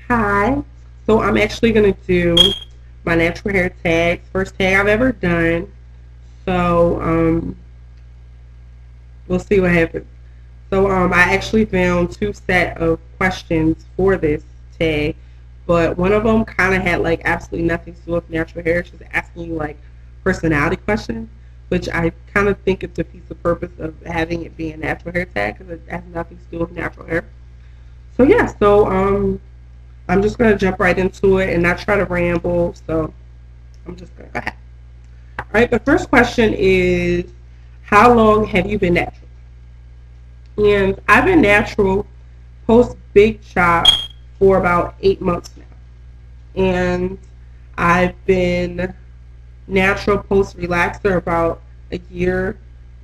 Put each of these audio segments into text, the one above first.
Hi. So I'm actually gonna do my natural hair tags. First tag I've ever done. So we'll see what happens. So I actually found two set of questions for this tag, but one of them kind of had like absolutely nothing to do with natural hair. She's asking you like personality questions, which I kind of think it defeats the purpose of having it be a natural hair tag because it has nothing to do with natural hair. So yeah, I'm just gonna jump right into it and not try to ramble. So I'm just gonna go ahead. All right, the first question is, how long have you been natural? And I've been natural post Big Chop for about 8 months now, and I've been natural post relaxer about a year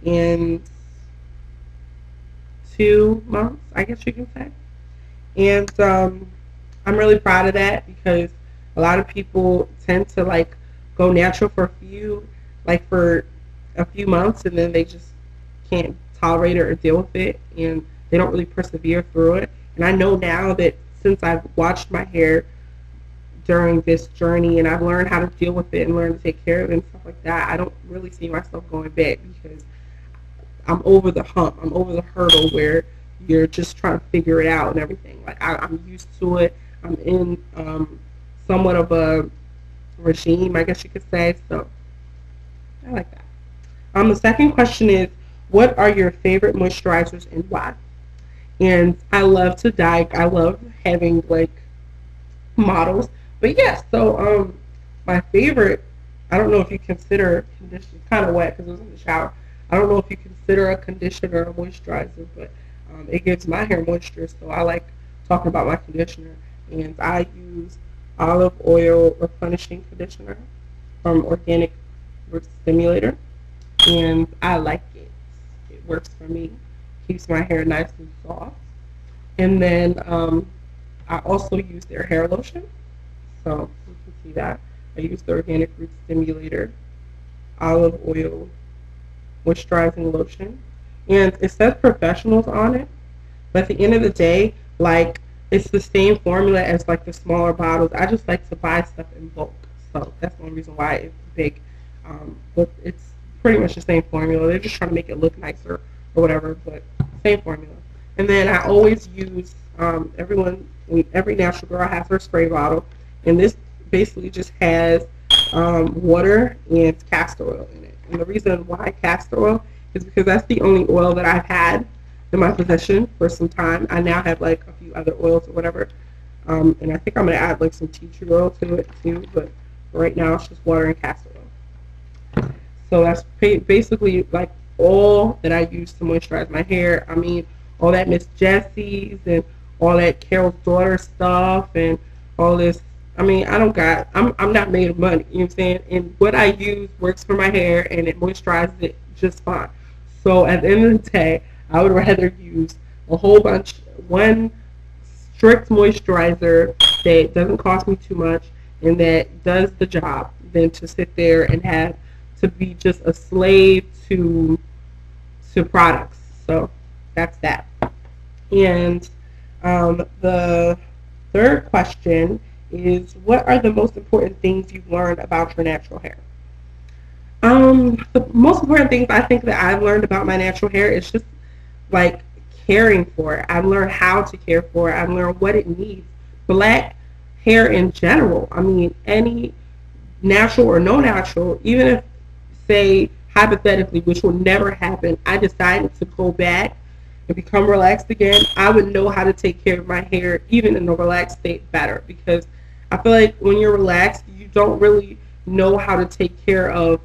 and 2 months, I guess you can say. And I'm really proud of that because a lot of people tend to like go natural for for a few months, and then they just can't tolerate it or deal with it, and they don't really persevere through it. And I know now that since I've watched my hair during this journey and I've learned how to deal with it and learn to take care of it and stuff like that, I don't really see myself going back because I'm over the hump. I'm over the hurdle where you're just trying to figure it out and everything. Like I'm used to it. I'm in somewhat of a regime, I guess you could say. So I like that. The second question is, what are your favorite moisturizers and why? And I love to dye. I love having like models. But yeah, so my favorite, I don't know if you consider conditioner, it's kind of wet because it was in the shower. I don't know if you consider a conditioner a moisturizer, but it gives my hair moisture, so I like talking about my conditioner. And I use olive oil replenishing conditioner from Organic Root Stimulator, and I like it. It works for me, keeps my hair nice and soft. And then I also use their hair lotion, so you can see that. I use the Organic Root Stimulator olive oil moisturizing lotion, and it says professionals on it, but at the end of the day, like, it's the same formula as like the smaller bottles. I just like to buy stuff in bulk, so that's one reason why it's big. But it's pretty much the same formula. They're just trying to make it look nicer or whatever, but same formula. And then I always use every natural girl has her spray bottle, and this basically just has water and castor oil in it. And the reason why castor oil is because that's the only oil that I've had in my possession for some time. I now have like a few other oils or whatever, and I think I'm gonna add like some tea tree oil to it too. But right now it's just water and castor oil. So that's basically like all that I use to moisturize my hair. I mean, all that Miss Jessie's and all that Carol's Daughter stuff and all this. I mean, I'm not made of money, you know what I'm saying? And what I use works for my hair and it moisturizes it just fine. So at the end of the day, I would rather use one strict moisturizer that doesn't cost me too much and that does the job than to sit there and have to be just a slave to products. So that's that. And the third question is, what are the most important things you've learned about your natural hair? The most important things I think that I've learned about my natural hair is just like caring for it. I've learned how to care for it. I've learned what it needs. Black hair in general. I mean, any natural or no natural, even if, say, hypothetically, which will never happen, I decided to go back and become relaxed again, I would know how to take care of my hair, even in a relaxed state, better. Because I feel like when you're relaxed, you don't really know how to take care of,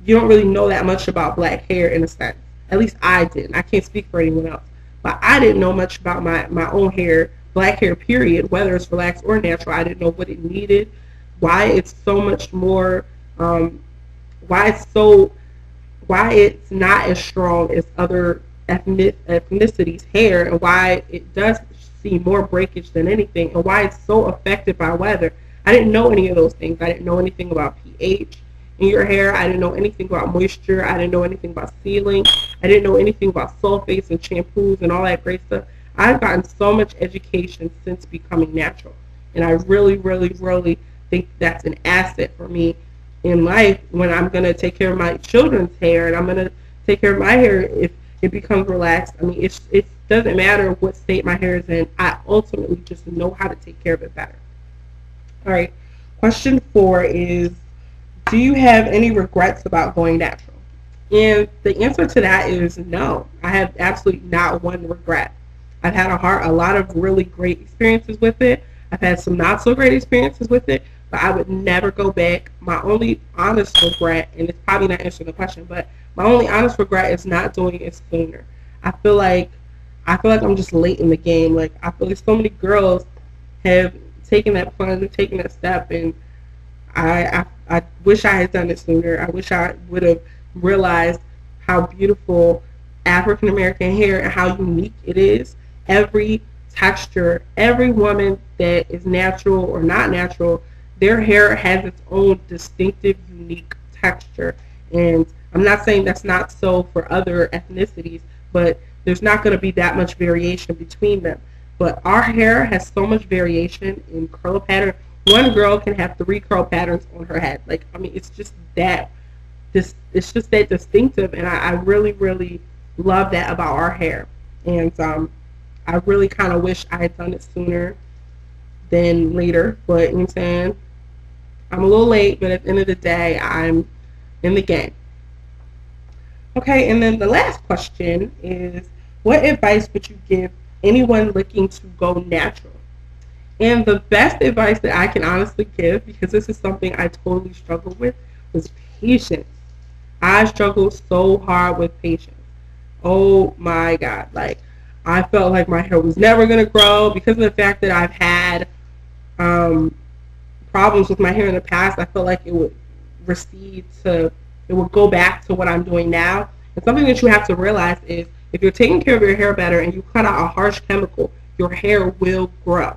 you don't really know that much about black hair in a sense. At least I didn't. I can't speak for anyone else. But I didn't know much about my own hair, black hair, period, whether it's relaxed or natural. I didn't know what it needed, why it's so much more, why it's so, why it's not as strong as other ethnicities' hair, and why it does see more breakage than anything, and why it's so affected by weather. I didn't know any of those things. I didn't know anything about pH in your hair. I didn't know anything about moisture. I didn't know anything about sealing. I didn't know anything about sulfates and shampoos and all that great stuff. I've gotten so much education since becoming natural. And I really, really, really think that's an asset for me in life when I'm going to take care of my children's hair and I'm going to take care of my hair if it becomes relaxed. I mean, it doesn't matter what state my hair is in. I ultimately just know how to take care of it better. All right. Question 4 is, do you have any regrets about going natural? And the answer to that is no. I have absolutely not one regret. I've had a lot of really great experiences with it. I've had some not so great experiences with it, but I would never go back. My only honest regret, and it's probably not answering the question, but my only honest regret is not doing it sooner. I feel like I'm just late in the game. Like I feel like so many girls have taken that plunge and taken that step, and I wish I had done it sooner. I wish I would have realized how beautiful African American hair and how unique it is. Every texture, every woman that is natural or not natural, their hair has its own distinctive, unique texture. And I'm not saying that's not so for other ethnicities, but there's not going to be that much variation between them. But our hair has so much variation in curl pattern. One girl can have 3 curl patterns on her head. Like, I mean, it's just that distinctive, and I really, really love that about our hair. And I really kind of wish I had done it sooner than later, but you know what I'm saying? I'm a little late, but at the end of the day, I'm in the game. Okay, and then the last question is, what advice would you give anyone looking to go natural? And the best advice that I can honestly give, because this is something I totally struggled with, was patience. I struggled so hard with patience. Oh my God. Like, I felt like my hair was never going to grow because of the fact that I've had problems with my hair in the past. I felt like it would it would go back to what I'm doing now. And something that you have to realize is if you're taking care of your hair better and you cut out a harsh chemical, your hair will grow.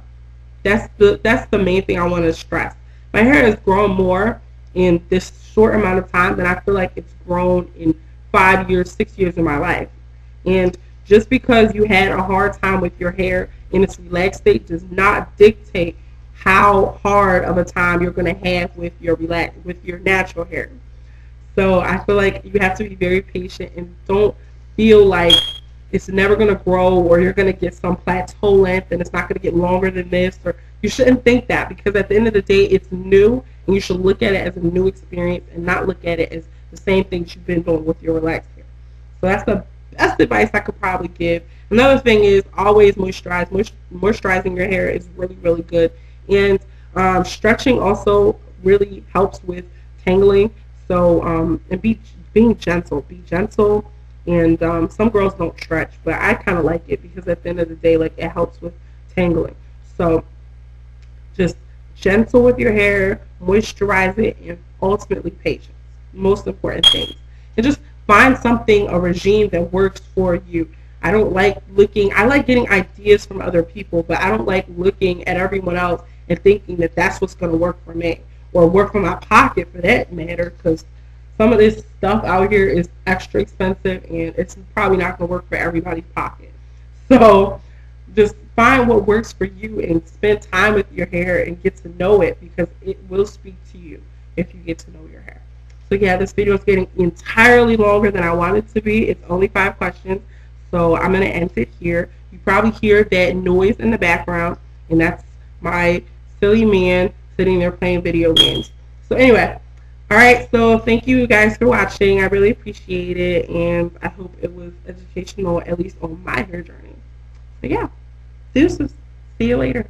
That's the main thing I want to stress. My hair has grown more in this short amount of time than I feel like it's grown in 5 years, 6 years of my life. And just because you had a hard time with your hair in its relaxed state does not dictate how hard of a time you're going to have with your natural hair. So I feel like you have to be very patient and don't feel like it's never going to grow or you're going to get some plateau length and it's not going to get longer than this. Or you shouldn't think that, because at the end of the day, it's new, and you should look at it as a new experience and not look at it as the same things you've been doing with your relaxed hair. So that's the best advice I could probably give. Another thing is always moisturize. Moisturizing your hair is really, really good. And stretching also really helps with tangling. So, and being gentle. Be gentle. And some girls don't stretch, but I kind of like it because at the end of the day, like, it helps with tangling. So just gentle with your hair, moisturize it, and ultimately patience. Most important things. And just find a regime that works for you. I like getting ideas from other people, but I don't like looking at everyone else and thinking that that's what's going to work for me or work for my pocket for that matter, because some of this stuff out here is extra expensive and it's probably not going to work for everybody's pocket. So just find what works for you and spend time with your hair and get to know it, because it will speak to you if you get to know your hair. So yeah, this video is getting entirely longer than I want it to be. It's only 5 questions, so I'm going to end it here. You probably hear that noise in the background, and that's my silly man sitting there playing video games. So anyway, alright, so thank you guys for watching. I really appreciate it, and I hope it was educational, at least on my hair journey. So yeah, deuces. See you later.